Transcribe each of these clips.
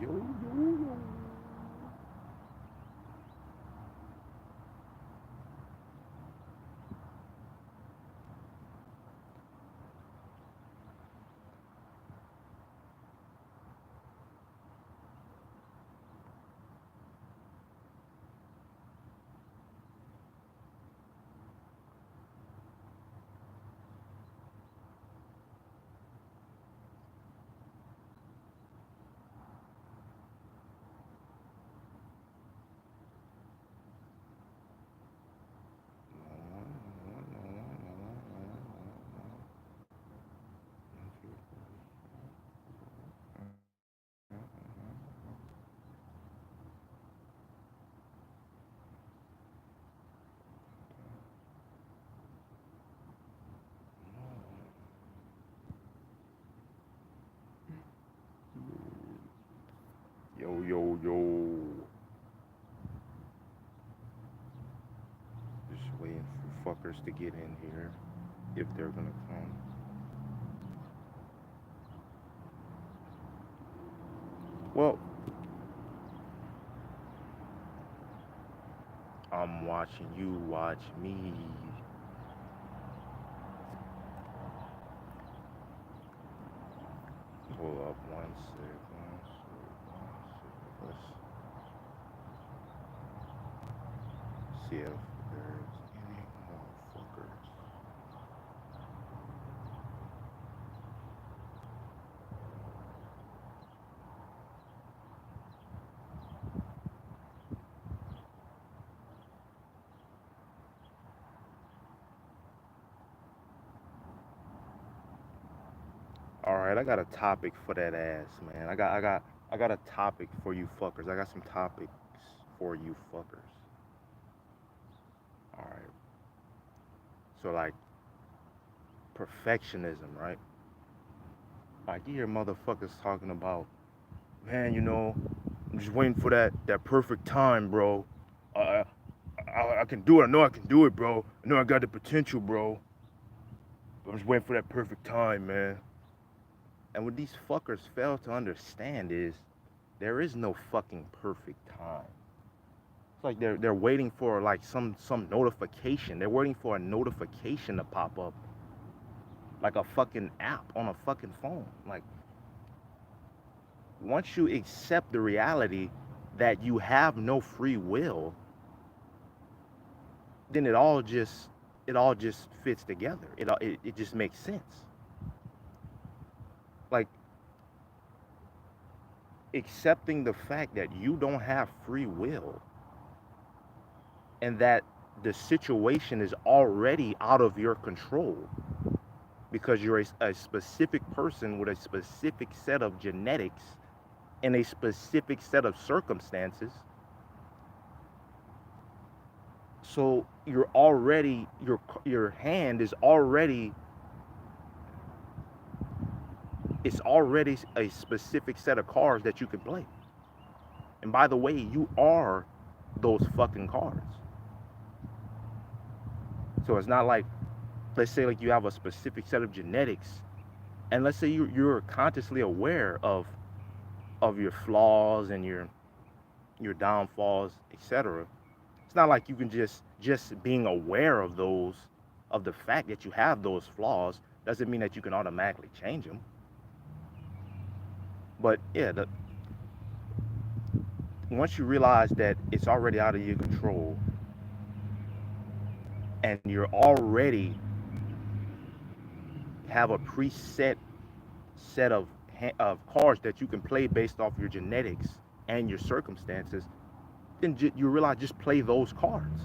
Yo, yo, yo. Yo, yo, yo. Just waiting for fuckers to get in here if they're gonna come. Well, I'm watching you watch me. Hold up one sec, one sec, one sec. Let's see if there's any motherfuckers. All right, I got a topic for that ass, man. I got a topic for you fuckers. I got some topics for you fuckers. All right. So like perfectionism, right? Like you hear motherfuckers talking about, man, I'm just waiting for that perfect time, bro. I, I can do it. I know I can do it, bro. I know I got the potential, bro. I'm just waiting for that perfect time, man. And what these fuckers fail to understand is there is no fucking perfect time. It's like they're waiting for like some notification. They're waiting for a notification to pop up like a fucking app on a fucking phone. Like once you accept the reality that you have no free will, then it all just fits together. It just makes sense. Like accepting the fact that you don't have free will and that the situation is already out of your control because you're a specific person with a specific set of genetics and a specific set of circumstances. So your hand is already it's already a specific set of cards that you can play. And by the way, you are those fucking cards. So it's not like, let's say like you have a specific set of genetics, and let's say you're consciously aware of your flaws and your downfalls, etc. It's not like you can just being aware of those, of the fact that you have those flaws doesn't mean that you can automatically change them. But yeah, once you realize that it's already out of your control and you're already have a preset set of cards that you can play based off your genetics and your circumstances, then you realize just play those cards.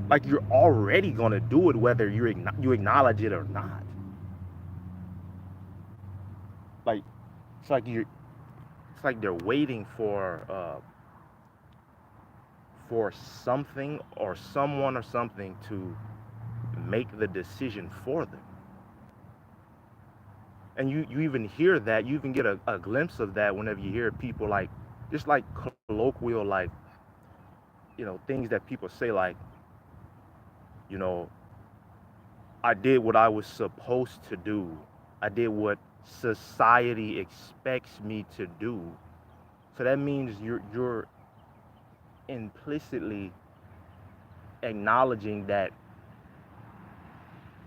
Like you're already gonna do it whether you acknowledge it or not. Like it's like you it's like they're waiting for something or someone or something to make the decision for them. And you even hear that, you even get a glimpse of that whenever you hear people like just like colloquial like things that people say like you know I did what I was supposed to do. I did what society expects me to do. So that means you're implicitly acknowledging that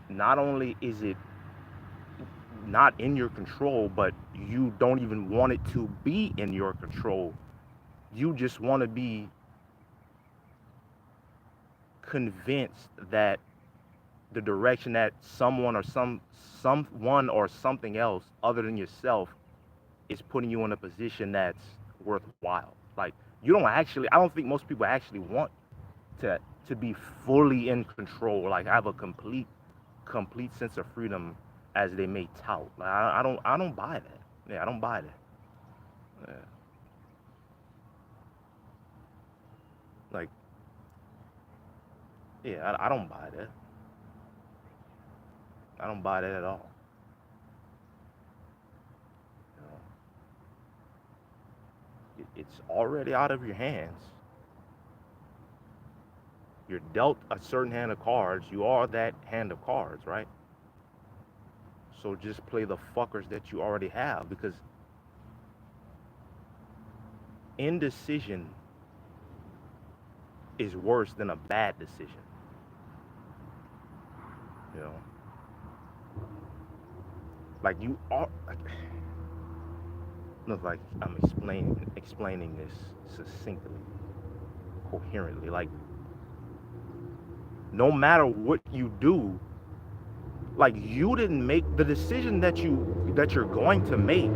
not only is it not in your control, but you don't even want it to be in your control. You just want to be convinced that the direction that someone or something else other than yourself is putting you in a position that's worthwhile. Like you don't actually, I don't think most people actually want to to be fully in control, like have a complete sense of freedom as they may tout. Like I don't buy that. Yeah, I don't buy that. Yeah. Like yeah, I don't buy that. I don't buy that at all. You know, it's already out of your hands. You're dealt a certain hand of cards. You are that hand of cards, right? So just play the fuckers that you already have because indecision is worse than a bad decision. You know, like you are like look like I'm explaining this succinctly, coherently. Like no matter what you do, like you didn't make the decision that you're going to make.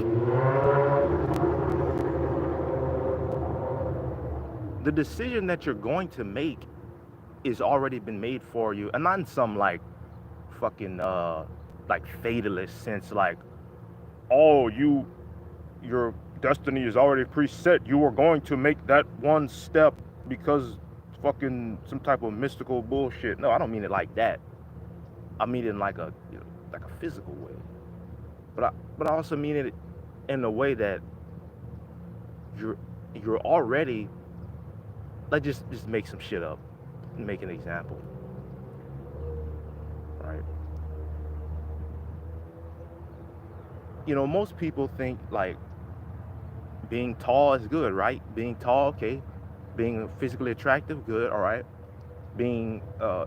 The decision that you're going to make is already been made for you, and not in some like fucking like fatalist sense, like oh your destiny is already preset. You are going to make that one step because fucking some type of mystical bullshit. No, I don't mean it like that. I mean it in like a like a physical way. But I also mean it in a way that you're you're already like just make some shit up. Make an example, right? Most people think like being tall is good, right? Being tall, okay. Being physically attractive, good, all right. Being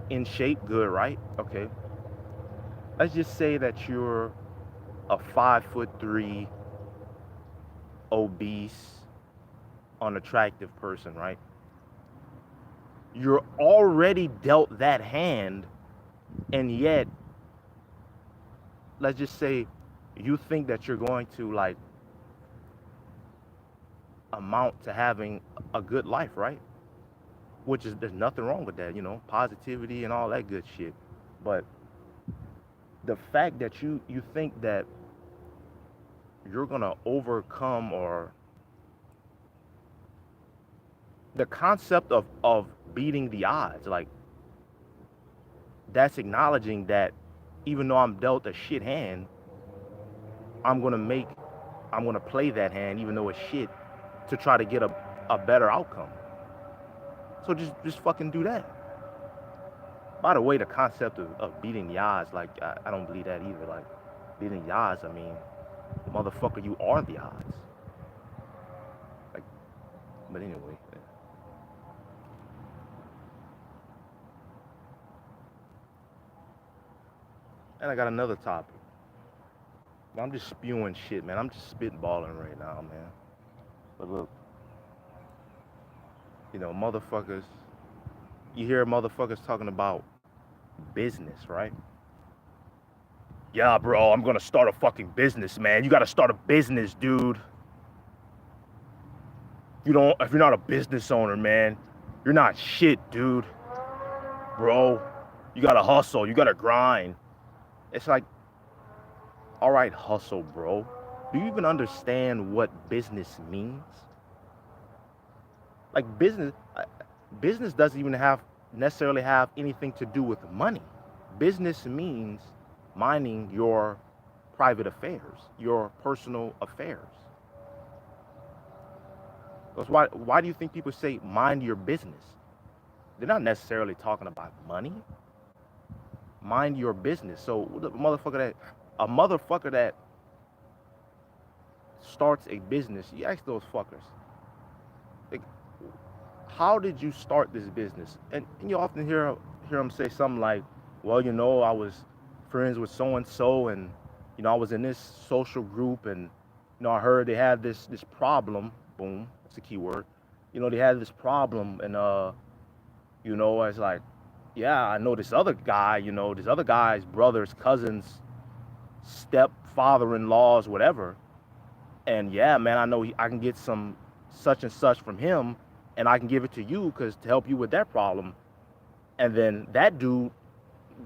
in shape, good, right? Okay. Let's just say that you're a 5'3" obese, unattractive person, right? You're already dealt that hand, and yet, let's just say you think that you're going to like amount to having a good life, right? Which is there's nothing wrong with that, positivity and all that good shit. But the fact that you think that you're gonna overcome or the concept of beating the odds, like that's acknowledging that even though I'm dealt a shit hand, I'm gonna make I'm gonna play that hand even though it's shit to try to get a better outcome. So just fucking do that. By the way, the concept of beating the odds, like I don't believe that either. Like beating the odds, I mean, motherfucker, you are the odds. Like, but anyway. And I got another topic. I'm just spewing shit, man. I'm just spitballing right now, man. But look, motherfuckers, you hear motherfuckers talking about business, right? Yeah, bro, I'm gonna start a fucking business, man. You gotta start a business, dude. If you're not a business owner, man, you're not shit, dude. Bro, you gotta hustle, you gotta grind. It's like, all right, hustle, bro. Do you even understand what business means? Like business doesn't even necessarily have anything to do with money. Business means minding your private affairs, your personal affairs. Because why do you think people say mind your business? They're not necessarily talking about money. Mind your business. So a motherfucker that starts a business, you ask those fuckers, like, how did you start this business? And you often hear them say something like, well, I was friends with so and so, and I was in this social group, and I heard they had this problem. Boom, that's a key word. They had this problem, and it's like, yeah, I know this other guy. This other guy's brothers, cousins, stepfather-in-laws, whatever. And yeah, man, I know I can get some such and such from him, and I can give it to you because to help you with that problem. And then that dude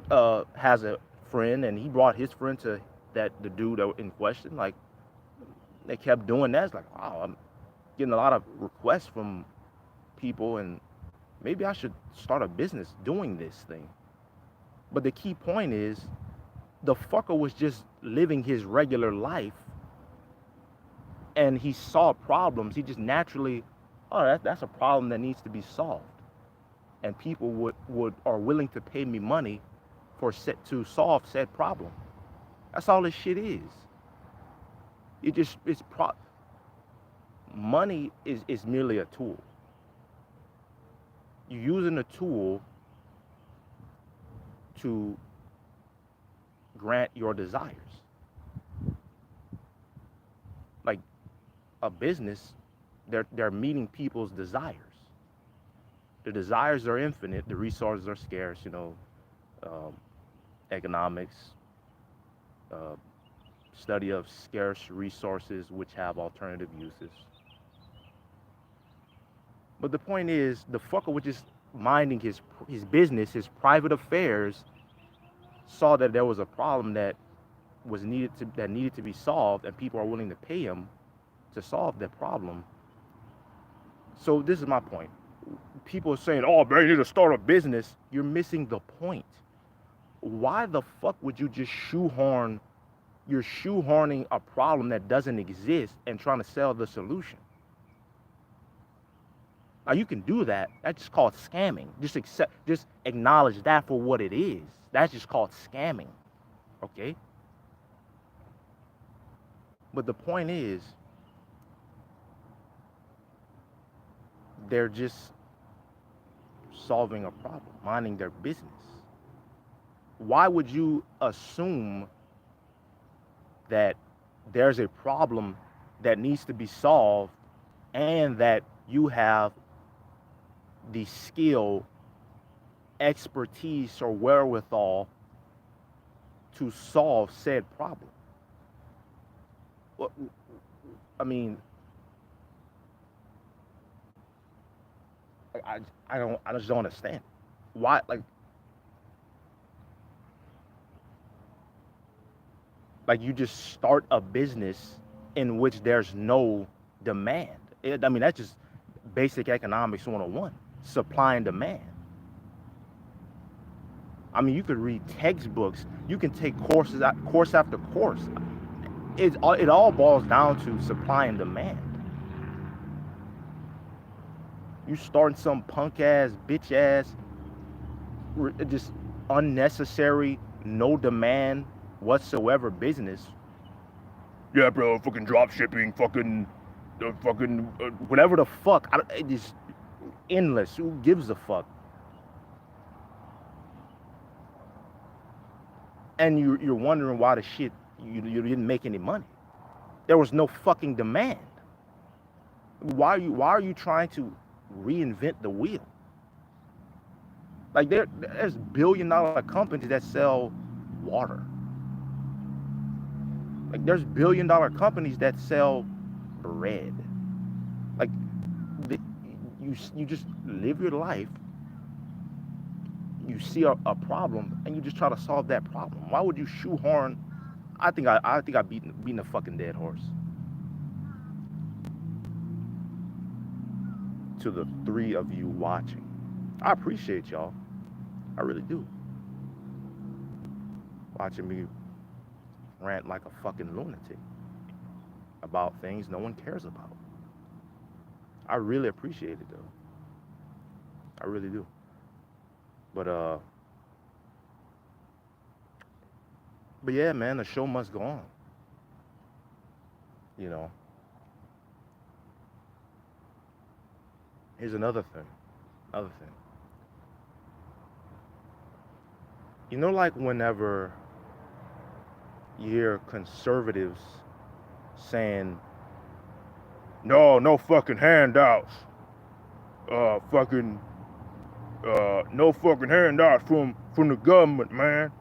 has a friend, and he brought his friend to the dude in question. Like, they kept doing that. It's like, wow, I'm getting a lot of requests from people, and maybe I should start a business doing this thing. But the key point is, the fucker was just living his regular life, and he saw problems. He just naturally, oh, that's a problem that needs to be solved, and people are willing to pay me money to solve said problem. That's all this shit is. Money is merely a tool. You're using a tool to grant your desires. Like a business, they're meeting people's desires. The desires are infinite. The resources are scarce. Economics, study of scarce resources which have alternative uses. But the point is, the fucker was just minding his business, his private affairs, saw that there was a problem that needed to be solved, and people are willing to pay him to solve that problem. So this is my point. People are saying, "Oh, man, you need to start a business." You're missing the point. Why the fuck would you just you're shoehorning a problem that doesn't exist and trying to sell the solution? Now, you can do that. That's just called scamming. Just acknowledge that for what it is. That's just called scamming. Okay? But the point is, they're just solving a problem, minding their business. Why would you assume that there's a problem that needs to be solved and that you have the skill, expertise, or wherewithal to solve said problem? Well, I mean, I just don't understand. Why, like you just start a business in which there's no demand. That's just basic economics 101, supply and demand. You could read textbooks, you can take course after course. It all boils down to supply and demand. You starting some punk ass, bitch ass, just unnecessary, no demand whatsoever business. Yeah, bro, fucking drop shipping, fucking whatever the fuck. It is endless. Who gives a fuck? And you're wondering why the shit you didn't make any money. There was no fucking demand. Why are you trying to reinvent the wheel? Like there's billion-dollar companies that sell water. Like there's billion-dollar companies that sell bread. Like you just live your life. You see a problem and you just try to solve that problem. Why would you shoehorn? I think I beaten a fucking dead horse. To the three of you watching, I appreciate y'all. I really do. Watching me rant like a fucking lunatic about things no one cares about. I really appreciate it though. I really do. But yeah, man, the show must go on. Here's another thing. Another thing. You know, like whenever you hear conservatives saying, no, no fucking handouts. Fucking, no fucking handouts from the government, man.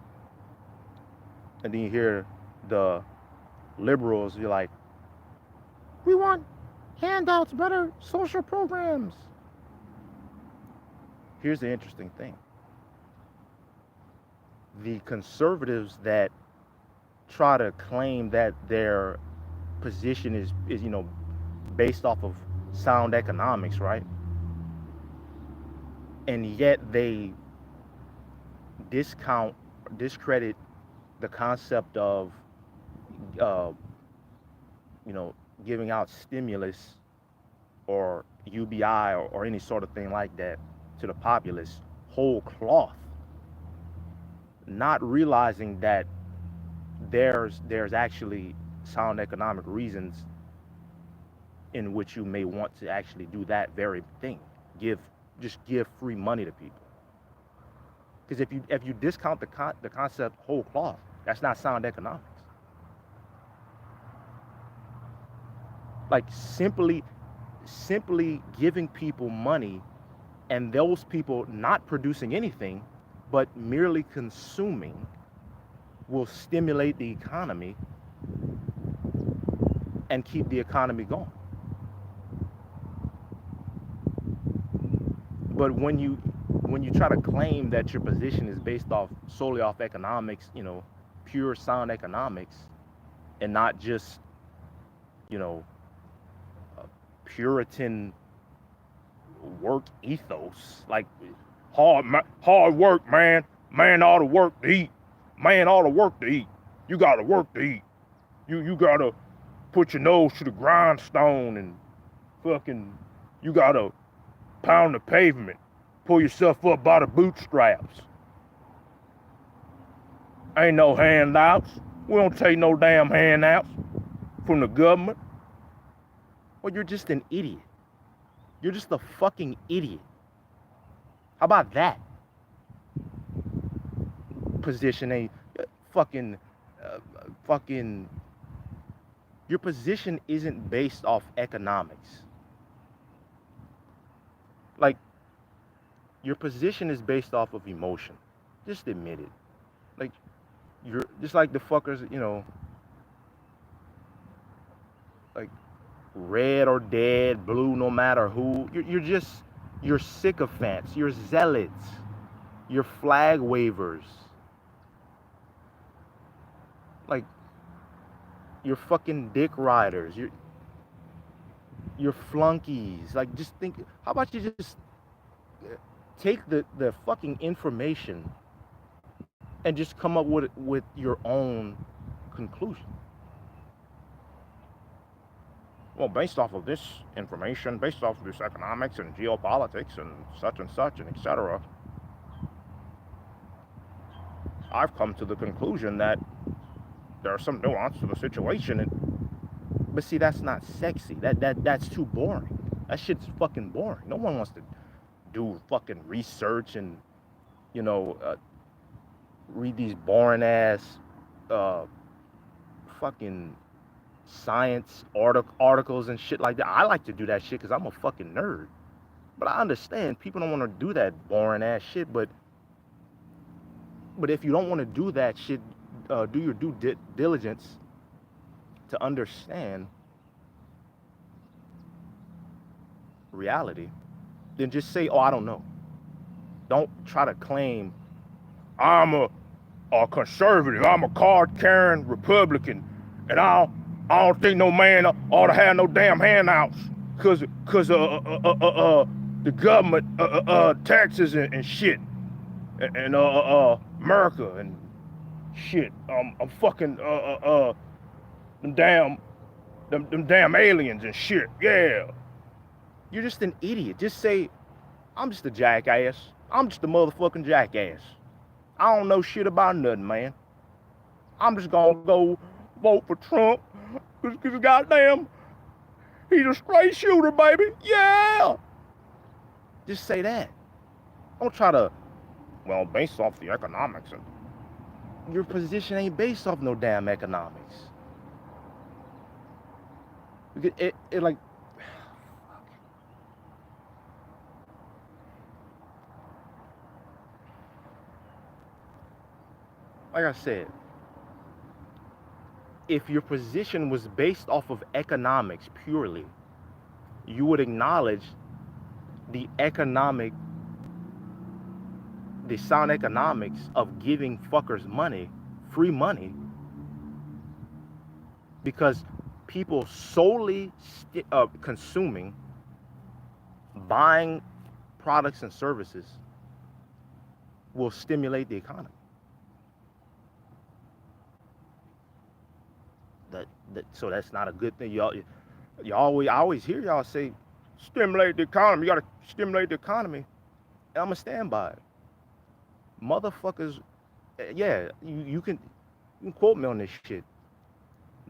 And then you hear the liberals, you're like, we want handouts, better social programs. Here's the interesting thing. The conservatives that try to claim that their position is based off of sound economics, right? And yet they discredit the concept of giving out stimulus or UBI or any sort of thing like that to the populace whole cloth, not realizing that there's actually sound economic reasons in which you may want to actually do that very thing. Just give free money to people. Because if you discount the concept whole cloth, that's not sound economics. Like simply giving people money and those people not producing anything but merely consuming will stimulate the economy and keep the economy going. But when you try to claim that your position is based solely off economics, pure sound economics, and not just, Puritan work ethos, like hard work, man. Man ought to work to eat. Man ought to work to eat. You gotta work to eat. You gotta put your nose to the grindstone and fucking you gotta pound the pavement. Pull yourself up by the bootstraps. Ain't no handouts. We don't take no damn handouts from the government. Well, you're just an idiot. You're just a fucking idiot. How about that? Positioning, your position isn't based off economics. Like, your position is based off of emotion. Just admit it. Like, you're just like the fuckers, like red or dead, blue, no matter who. You're sycophants, you're zealots, you're flag wavers. Like, you're fucking dick riders. You're flunkies. Like, just think, how about you just take the fucking information and just come up with your own conclusion. Well, based off of this information, based off of this economics and geopolitics and such and etc., I've come to the conclusion that there's some nuance to the situation. But see, that's not sexy. That's too boring. That shit's fucking boring. No one wants to do fucking research and, read these boring ass fucking science articles and shit like that. I like to do that shit because I'm a fucking nerd. But I understand people don't want to do that boring ass shit. But if you don't want to do that shit, do your due diligence to understand reality. Then just say, oh, I don't know. Don't try to claim I'm a conservative, I'm a card-carrying Republican, and I don't think no man ought to have no damn handouts because the government taxes and shit and America and shit. I'm fucking them damn aliens and shit. Yeah. You're just an idiot. Just say, I'm just a jackass. I'm just a motherfucking jackass. I don't know shit about nothing, man. I'm just gonna go vote for Trump because goddamn, he's a straight shooter, baby. Yeah. Just say that. Don't try to, well, based off the economics. Your position ain't based off no damn economics. It like I said, if your position was based off of economics purely, you would acknowledge the economic, the sound economics of giving fuckers money, free money, because people solely consuming, buying products and services will stimulate the economy. So that's not a good thing. I always hear y'all say, stimulate the economy. You gotta stimulate the economy. And I'm gonna stand by it. Motherfuckers, yeah, you can quote me on this shit.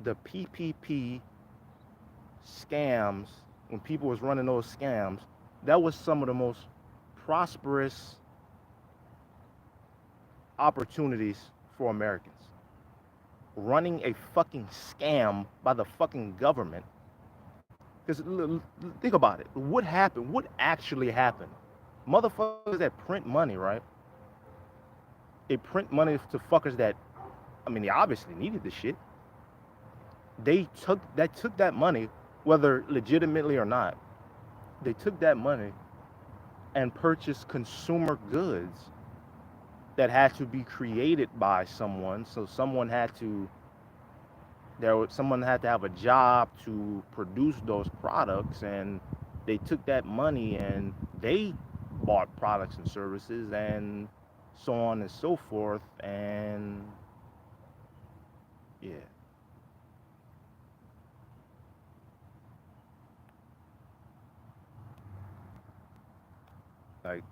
The PPP scams, when people was running those scams, that was some of the most prosperous opportunities for Americans. Running a fucking scam by the fucking government. Because think about it. What happened? What actually happened? Motherfuckers that print money, right? They print money to fuckers that, I mean, they obviously needed the shit. They took that money, whether legitimately or not. They took that money and purchased consumer goods that had to be created by someone. So someone had to have a job to produce those products, and they took that money and they bought products and services and so on and so forth. And yeah, like,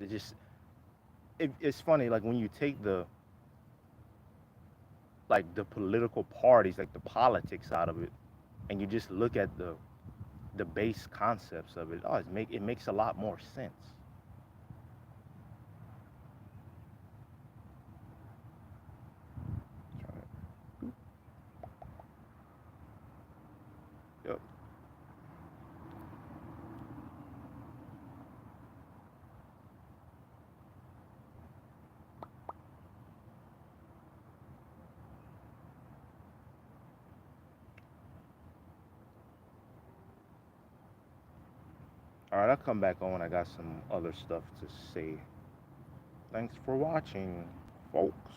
it just it's funny, like when you take the political parties, like the politics out of it, and you just look at the base concepts of it. Oh, it makes a lot more sense. Yep. All right, I'll come back on. I got some other stuff to say. Thanks for watching, folks.